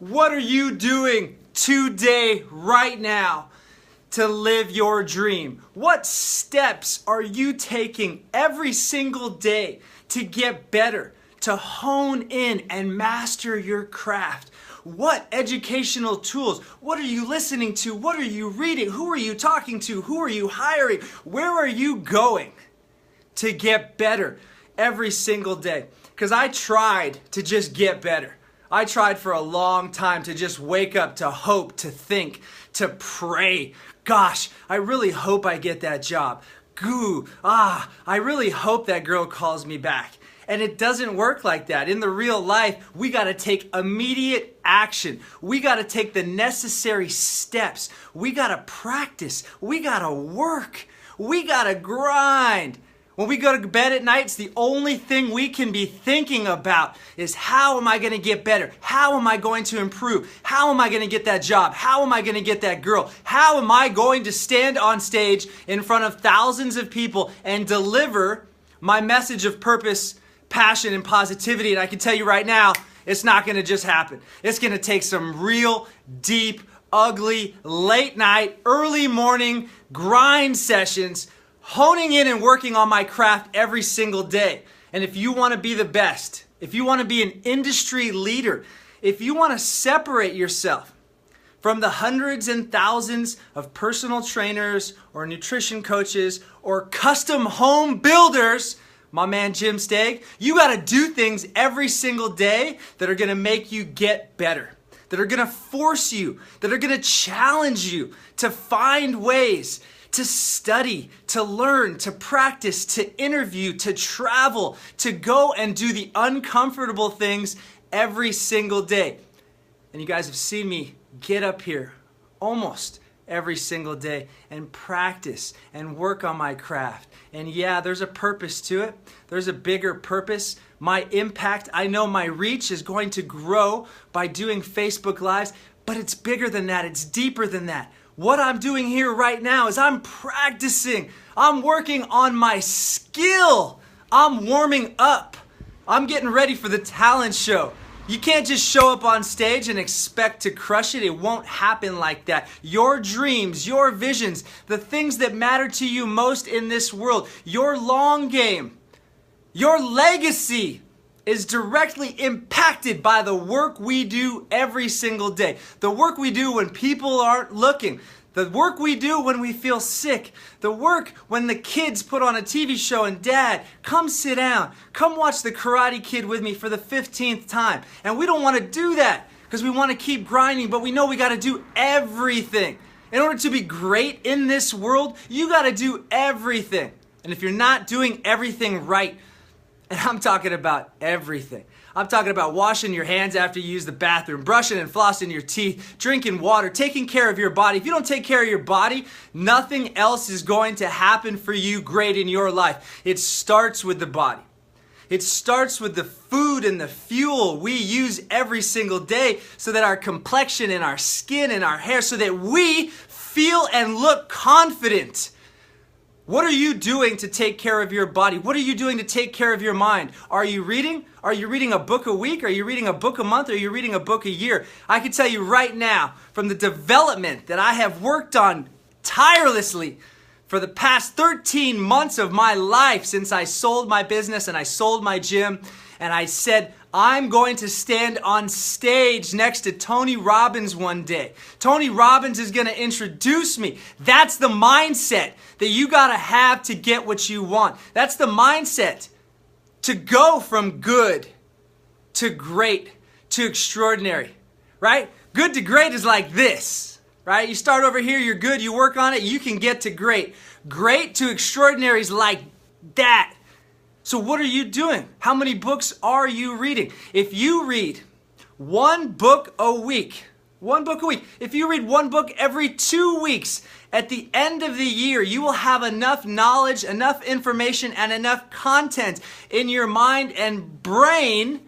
What are you doing today, right now, to live your dream? What steps are you taking every single day to get better, to hone in and master your craft? What educational tools? What are you listening to? What are you reading? Who are you talking to? Who are you hiring? Where are you going to get better every single day? Because I tried to just get better. I tried for a long time to just wake up, to hope, to think, to pray. Gosh, I really hope I get that job. I really hope that girl calls me back. And it doesn't work like that. In the real life, we got to take immediate action. We got to take the necessary steps. We got to practice. We got to work. We got to grind. When we go to bed at night, it's the only thing we can be thinking about is how am I going to get better? How am I going to improve? How am I going to get that job? How am I going to get that girl? How am I going to stand on stage in front of thousands of people and deliver my message of purpose, passion, and positivity? And I can tell you right now, it's not going to just happen. It's going to take some real, deep, ugly, late night, early morning grind sessions, honing in and working on my craft every single day. And if you want to be the best, if you want to be an industry leader, if you want to separate yourself from the hundreds and thousands of personal trainers or nutrition coaches or custom home builders, my man Jim Stagg, you got to do things every single day that are going to make you get better, that are going to force you, that are going to challenge you to find ways to study, to learn, to practice, to interview, to travel, to go and do the uncomfortable things every single day. And you guys have seen me get up here almost every single day and practice and work on my craft. And yeah, there's a purpose to it. There's a bigger purpose. My impact, I know my reach is going to grow by doing Facebook Lives, but it's bigger than that. It's deeper than that. What I'm doing here right now is I'm practicing. I'm working on my skill. I'm warming up. I'm getting ready for the talent show. You can't just show up on stage and expect to crush it. It won't happen like that. Your dreams, your visions, the things that matter to you most in this world, your long game, your legacy is directly impacted by the work we do every single day. The work we do when people aren't looking. The work we do when we feel sick. The work when the kids put on a TV show and Dad, come sit down. Come watch The Karate Kid with me for the 15th time. And we don't want to do that because we want to keep grinding, but we know we got to do everything. In order to be great in this world, you got to do everything. And if you're not doing everything right, and I'm talking about everything. I'm talking about washing your hands after you use the bathroom, brushing and flossing your teeth, drinking water, taking care of your body. If you don't take care of your body, nothing else is going to happen for you great in your life. It starts with the body. It starts with the food and the fuel we use every single day so that our complexion and our skin and our hair, so that we feel and look confident. What are you doing to take care of your body? What are you doing to take care of your mind? Are you reading? Are you reading a book a week? Are you reading a book a month? Are you reading a book a year? I can tell you right now, from the development that I have worked on tirelessly for the past 13 months of my life since I sold my business and I sold my gym, and I said, I'm going to stand on stage next to Tony Robbins one day. Tony Robbins is going to introduce me. That's the mindset that you got to have to get what you want. That's the mindset to go from good to great to extraordinary, right? Good to great is like this, right? You start over here, you're good, you work on it, you can get to great. Great to extraordinary is like that. So what are you doing? How many books are you reading? If you read one book a week, if you read one book every 2 weeks, at the end of the year, you will have enough knowledge, enough information, and enough content in your mind and brain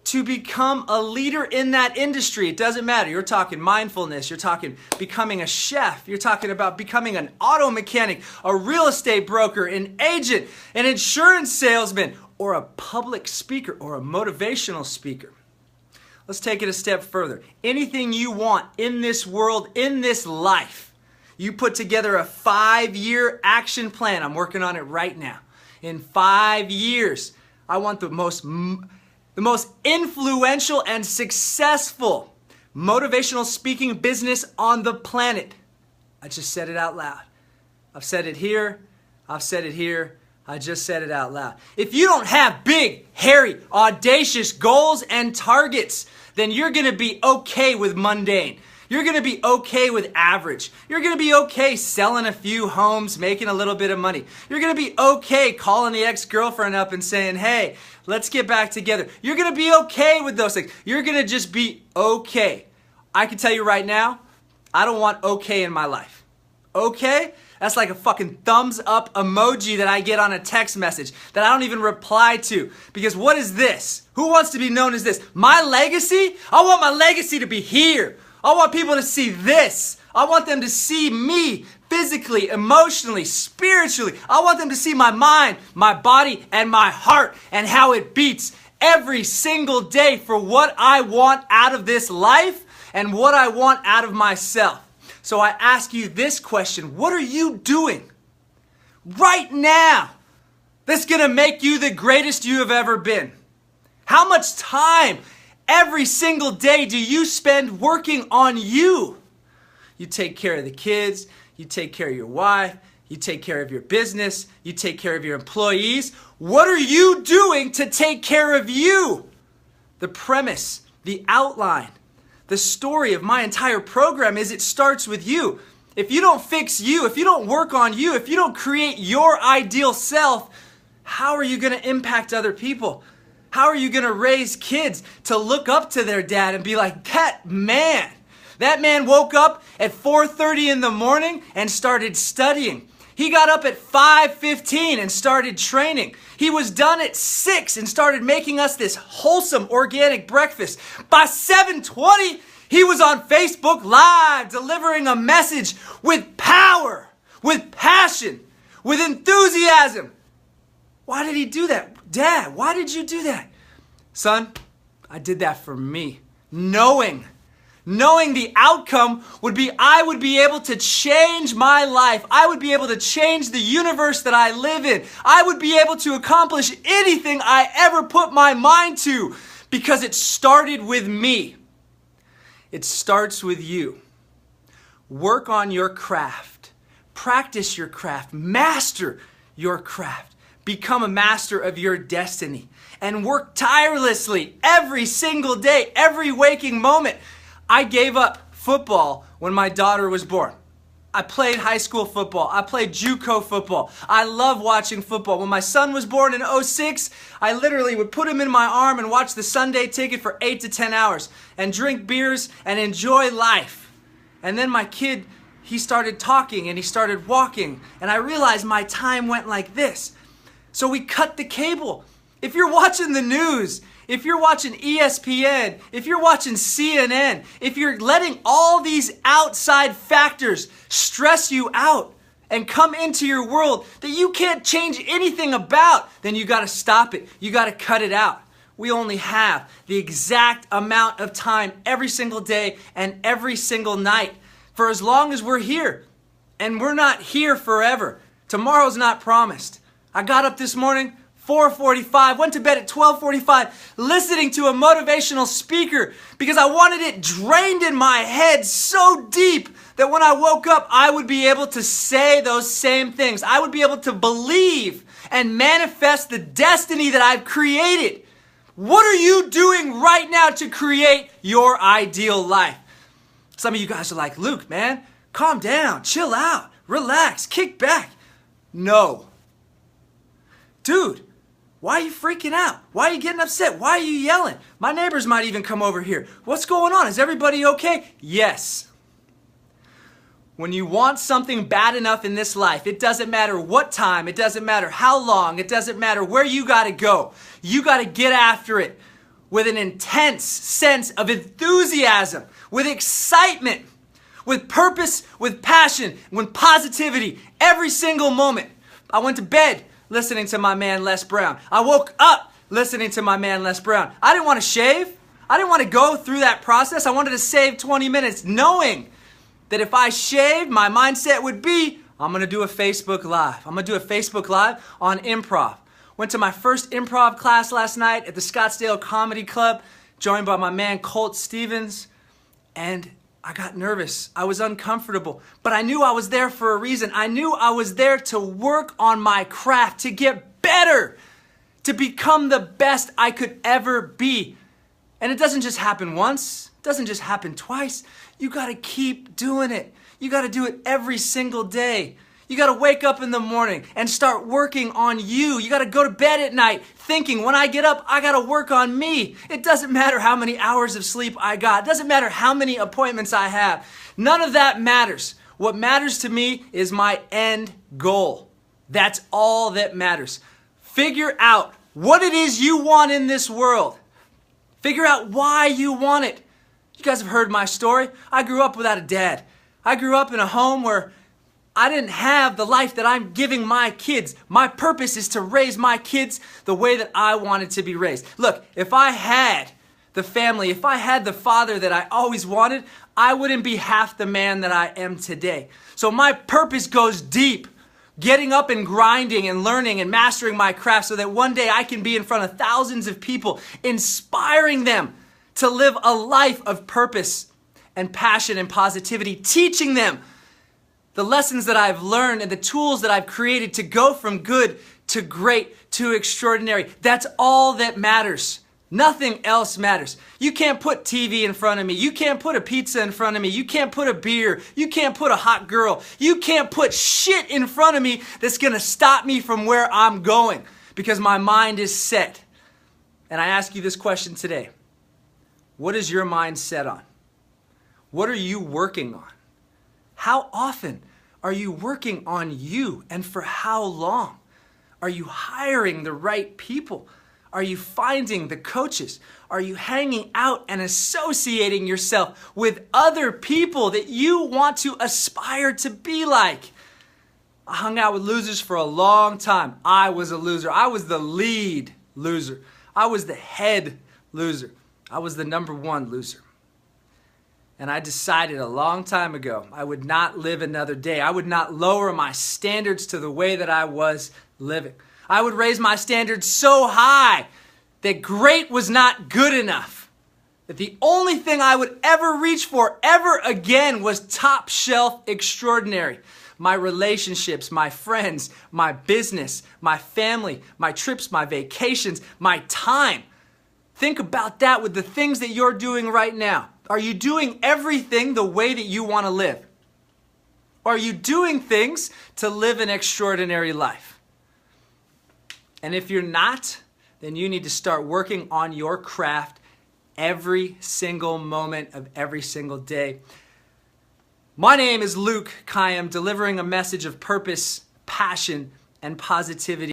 to become a leader in that industry. It doesn't matter. You're talking mindfulness. You're talking becoming a chef. You're talking about becoming an auto mechanic, a real estate broker, an agent, an insurance salesman, or a public speaker or a motivational speaker. Let's take it a step further. Anything you want in this world, in this life, you put together a 5-year action plan. I'm working on it right now. In 5 years, I want the most influential and successful motivational speaking business on the planet. I just said it out loud. I've said it here. I've said it here. I just said it out loud. If you don't have big, hairy, audacious goals and targets, then you're going to be okay with mundane. You're going to be okay with average. You're going to be okay selling a few homes, making a little bit of money. You're going to be okay calling the ex-girlfriend up and saying, hey, let's get back together. You're going to be okay with those things. You're going to just be okay. I can tell you right now, I don't want okay in my life. Okay? That's like a fucking thumbs up emoji that I get on a text message that I don't even reply to. Because what is this? Who wants to be known as this? My legacy? I want my legacy to be here. I want people to see this. I want them to see me physically, emotionally, spiritually. I want them to see my mind, my body, and my heart and how it beats every single day for what I want out of this life and what I want out of myself. So I ask you this question. What are you doing right now that's going to make you the greatest you have ever been? How much time every single day do you spend working on you? You take care of the kids, you take care of your wife, you take care of your business, you take care of your employees. What are you doing to take care of you? The premise, the outline, the story of my entire program is it starts with you. If you don't fix you, if you don't work on you, if you don't create your ideal self, how are you going to impact other people? How are you going to raise kids to look up to their dad and be like, that man woke up at 4:30 in the morning and started studying. He got up at 5:15 and started training. He was done at 6 and started making us this wholesome organic breakfast. By 7:20, he was on Facebook Live delivering a message with power, with passion, with enthusiasm. Why did he do that? Dad, why did you do that? Son, I did that for me. Knowing the outcome would be I would be able to change my life. I would be able to change the universe that I live in. I would be able to accomplish anything I ever put my mind to because it started with me. It starts with you. Work on your craft. Practice your craft. Master your craft. Become a master of your destiny. And work tirelessly every single day, every waking moment. I gave up football when my daughter was born. I played high school football. I played JUCO football. I love watching football. When my son was born in 2006, I literally would put him in my arm and watch the Sunday Ticket for 8 to 10 hours and drink beers and enjoy life. And then my kid, he started talking and he started walking. And I realized my time went like this. So we cut the cable. If you're watching the news, if you're watching ESPN, if you're watching CNN, if you're letting all these outside factors stress you out and come into your world that you can't change anything about, then you got to stop it. You got to cut it out. We only have the exact amount of time every single day and every single night for as long as we're here. And we're not here forever. Tomorrow's not promised. I got up this morning, 4:45, went to bed at 12:45, listening to a motivational speaker because I wanted it drained in my head so deep that when I woke up, I would be able to say those same things. I would be able to believe and manifest the destiny that I've created. What are you doing right now to create your ideal life? Some of you guys are like, Luke, man, calm down, chill out, relax, kick back. No. Dude, why are you freaking out? Why are you getting upset? Why are you yelling? My neighbors might even come over here. What's going on? Is everybody okay? Yes. When you want something bad enough in this life, it doesn't matter what time, it doesn't matter how long, it doesn't matter where you gotta go. You gotta get after it with an intense sense of enthusiasm, with excitement, with purpose, with passion, with positivity, every single moment. I went to bed listening to my man Les Brown. I woke up listening to my man Les Brown. I didn't want to shave. I didn't want to go through that process. I wanted to save 20 minutes knowing that if I shaved, my mindset would be, I'm going to do a Facebook Live. I'm going to do a Facebook Live on improv. Went to my first improv class last night at the Scottsdale Comedy Club, joined by my man Colt Stevens, and I got nervous. I was uncomfortable, but I knew I was there for a reason. I knew I was there to work on my craft, to get better, to become the best I could ever be. And it doesn't just happen once. It doesn't just happen twice. You got to keep doing it. You got to do it every single day. You got to wake up in the morning and start working on you. You got to go to bed at night thinking, when I get up, I got to work on me. It doesn't matter how many hours of sleep I got. It doesn't matter how many appointments I have. None of that matters. What matters to me is my end goal. That's all that matters. Figure out what it is you want in this world. Figure out why you want it. You guys have heard my story. I grew up without a dad. I grew up in a home where I didn't have the life that I'm giving my kids. My purpose is to raise my kids the way that I wanted to be raised. Look, if I had the family, if I had the father that I always wanted, I wouldn't be half the man that I am today. So my purpose goes deep. Getting up and grinding and learning and mastering my craft so that one day I can be in front of thousands of people, inspiring them to live a life of purpose and passion and positivity, teaching them the lessons that I've learned and the tools that I've created to go from good to great to extraordinary. That's all that matters. Nothing else matters. You can't put TV in front of me. You can't put a pizza in front of me. You can't put a beer. You can't put a hot girl. You can't put shit in front of me that's going to stop me from where I'm going because my mind is set. And I ask you this question today. What is your mind set on? What are you working on? How often are you working on you, and for how long? Are you hiring the right people? Are you finding the coaches? Are you hanging out and associating yourself with other people that you want to aspire to be like? I hung out with losers for a long time. I was a loser. I was the lead loser. I was the head loser. I was the number one loser. And I decided a long time ago I would not live another day. I would not lower my standards to the way that I was living. I would raise my standards so high that great was not good enough. That the only thing I would ever reach for ever again was top shelf extraordinary. My relationships, my friends, my business, my family, my trips, my vacations, my time. Think about that with the things that you're doing right now. Are you doing everything the way that you want to live? Are you doing things to live an extraordinary life? And if you're not, then you need to start working on your craft every single moment of every single day. My name is Kayyem, delivering a message of purpose, passion, and positivity.